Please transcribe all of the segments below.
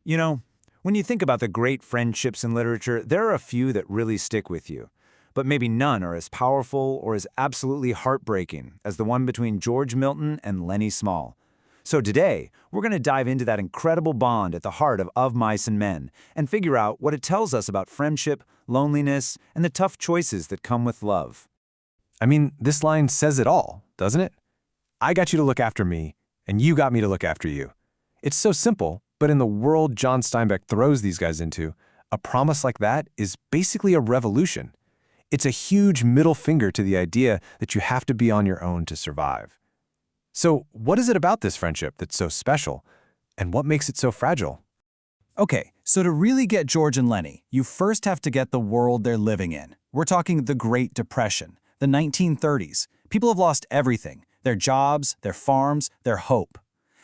You know, when you think about the great friendships in literature, there are a few that really stick with you. But maybe none are as powerful or as absolutely heartbreaking as the one between George Milton and Lennie Small. So today, we're going to dive into that incredible bond at the heart of Mice and Men and figure out what it tells us about friendship, loneliness, and the tough choices that come with love. I mean, this line says it all, doesn't it? I got you to look after me, and you got me to look after you. It's so simple, but in the world John Steinbeck throws these guys into, a promise like that is basically a revolution. It's a huge middle finger to the idea that you have to be on your own to survive. So, what is it about this friendship that's so special, and what makes it so fragile? Okay, so to really get George and Lennie, you first have to get the world they're living in. We're talking the Great Depression, the 1930s. People have lost everything, their jobs, their farms, their hope.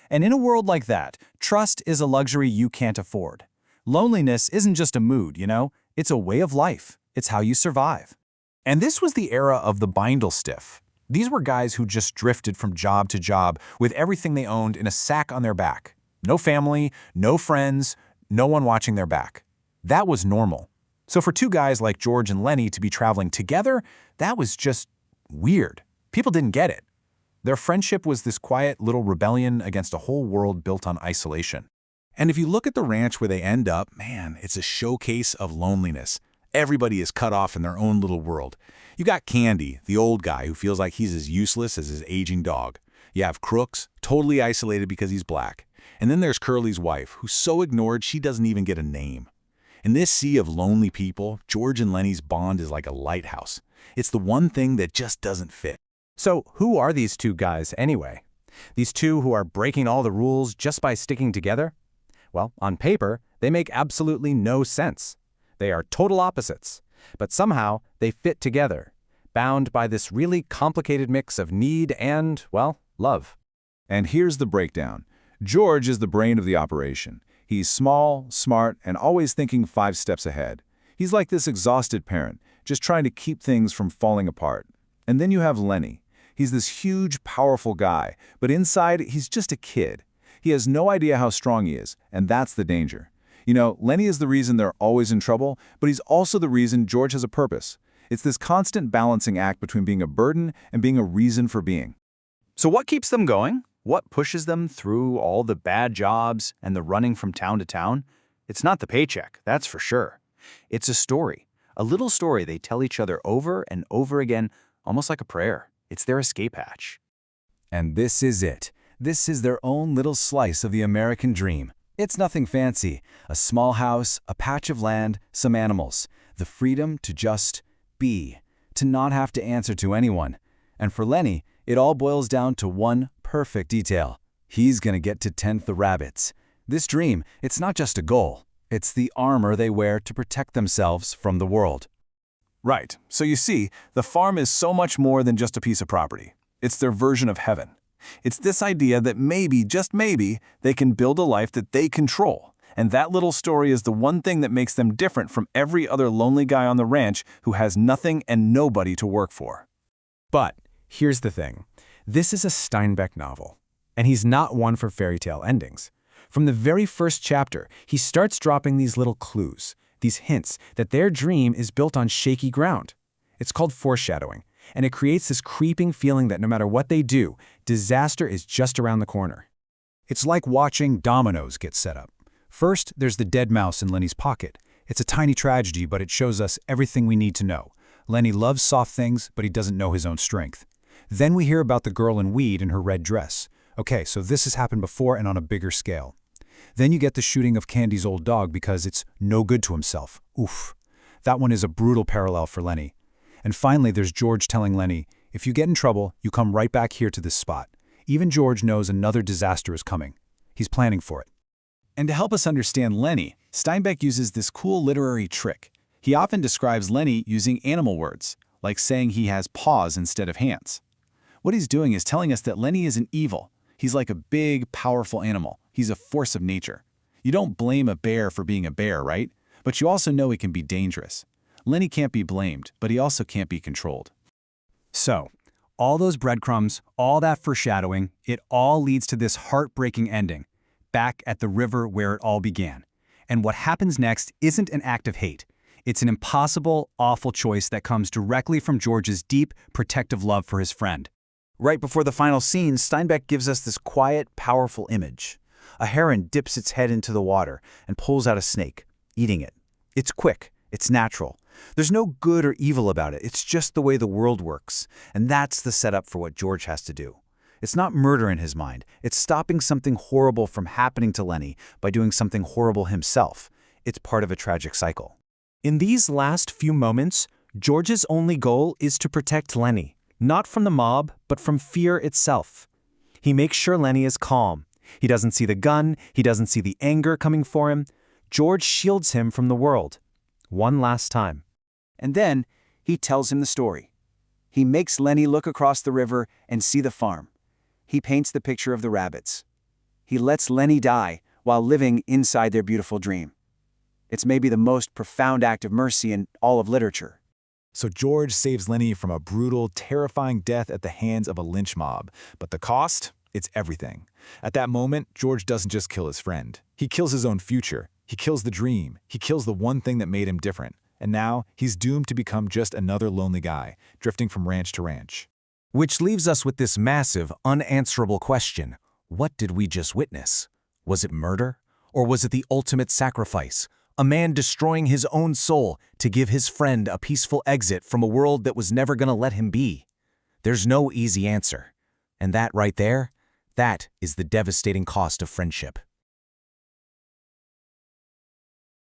And in a world like that, trust is a luxury you can't afford. Loneliness isn't just a mood, it's a way of life. It's how you survive. And this was the era of the Bindlestiff. These were guys who just drifted from job to job with everything they owned in a sack on their back. No family, no friends, no one watching their back. That was normal. So for two guys like George and Lennie to be traveling together, that was just weird. People didn't get it. Their friendship was this quiet little rebellion against a whole world built on isolation. And if you look at the ranch where they end up, man, it's a showcase of loneliness. Everybody is cut off in their own little world. You got Candy, the old guy who feels like he's as useless as his aging dog. You have Crooks, totally isolated because he's black. And then there's Curly's wife, who's so ignored she doesn't even get a name. In this sea of lonely people, George and Lennie's bond is like a lighthouse. It's the one thing that just doesn't fit. So, who are these two guys anyway? These two who are breaking all the rules just by sticking together? Well, on paper, they make absolutely no sense. They are total opposites, but somehow they fit together, bound by this really complicated mix of need and, well, love. And here's the breakdown. George is the brain of the operation. He's small, smart, and always thinking 5 steps ahead. He's like this exhausted parent, just trying to keep things from falling apart. And then you have Lennie. He's this huge, powerful guy, but inside, he's just a kid. He has no idea how strong he is, and that's the danger. Lennie is the reason they're always in trouble, but he's also the reason George has a purpose. It's this constant balancing act between being a burden and being a reason for being. So what keeps them going? What pushes them through all the bad jobs and the running from town to town? It's not the paycheck, that's for sure. It's a story, a little story they tell each other over and over again, almost like a prayer. It's their escape hatch. And this is it. This is their own little slice of the American dream. It's nothing fancy. A small house, a patch of land, some animals. The freedom to just be, to not have to answer to anyone. And for Lennie, it all boils down to one perfect detail. He's gonna get to tend the rabbits. This dream, it's not just a goal. It's the armor they wear to protect themselves from the world. Right. So you see, the farm is so much more than just a piece of property. It's their version of heaven. It's this idea that maybe, just maybe, they can build a life that they control. And that little story is the one thing that makes them different from every other lonely guy on the ranch who has nothing and nobody to work for. But here's the thing. This is a Steinbeck novel, and he's not one for fairy tale endings. From the very first chapter, he starts dropping these little clues, these hints that their dream is built on shaky ground. It's called foreshadowing, and it creates this creeping feeling that no matter what they do, disaster is just around the corner. It's like watching dominoes get set up. First, there's the dead mouse in Lennie's pocket. It's a tiny tragedy, but it shows us everything we need to know. Lennie loves soft things, but he doesn't know his own strength. Then we hear about the girl in weed in her red dress. Okay, so this has happened before and on a bigger scale. Then you get the shooting of Candy's old dog because it's no good to himself. Oof. That one is a brutal parallel for Lennie. And finally, there's George telling Lennie, if you get in trouble, you come right back here to this spot. Even George knows another disaster is coming. He's planning for it. And to help us understand Lennie, Steinbeck uses this cool literary trick. He often describes Lennie using animal words, like saying he has paws instead of hands. What he's doing is telling us that Lennie isn't evil. He's like a big, powerful animal. He's a force of nature. You don't blame a bear for being a bear, right? But you also know he can be dangerous. Lennie can't be blamed, but he also can't be controlled. So, all those breadcrumbs, all that foreshadowing, it all leads to this heartbreaking ending, back at the river where it all began. And what happens next isn't an act of hate. It's an impossible, awful choice that comes directly from George's deep, protective love for his friend. Right before the final scene, Steinbeck gives us this quiet, powerful image. A heron dips its head into the water and pulls out a snake, eating it. It's quick. It's natural. There's no good or evil about it. It's just the way the world works. And that's the setup for what George has to do. It's not murder in his mind. It's stopping something horrible from happening to Lennie by doing something horrible himself. It's part of a tragic cycle. In these last few moments, George's only goal is to protect Lennie, not from the mob, but from fear itself. He makes sure Lennie is calm. He doesn't see the gun. He doesn't see the anger coming for him. George shields him from the world. One last time. And then he tells him the story. He makes Lennie look across the river and see the farm. He paints the picture of the rabbits. He lets Lennie die while living inside their beautiful dream. It's maybe the most profound act of mercy in all of literature. So George saves Lennie from a brutal, terrifying death at the hands of a lynch mob. But the cost? It's everything. At that moment, George doesn't just kill his friend. He kills his own future. He kills the dream. He kills the one thing that made him different. And now, he's doomed to become just another lonely guy, drifting from ranch to ranch. Which leaves us with this massive, unanswerable question. What did we just witness? Was it murder? Or was it the ultimate sacrifice? A man destroying his own soul to give his friend a peaceful exit from a world that was never going to let him be? There's no easy answer. And that right there, that is the devastating cost of friendship.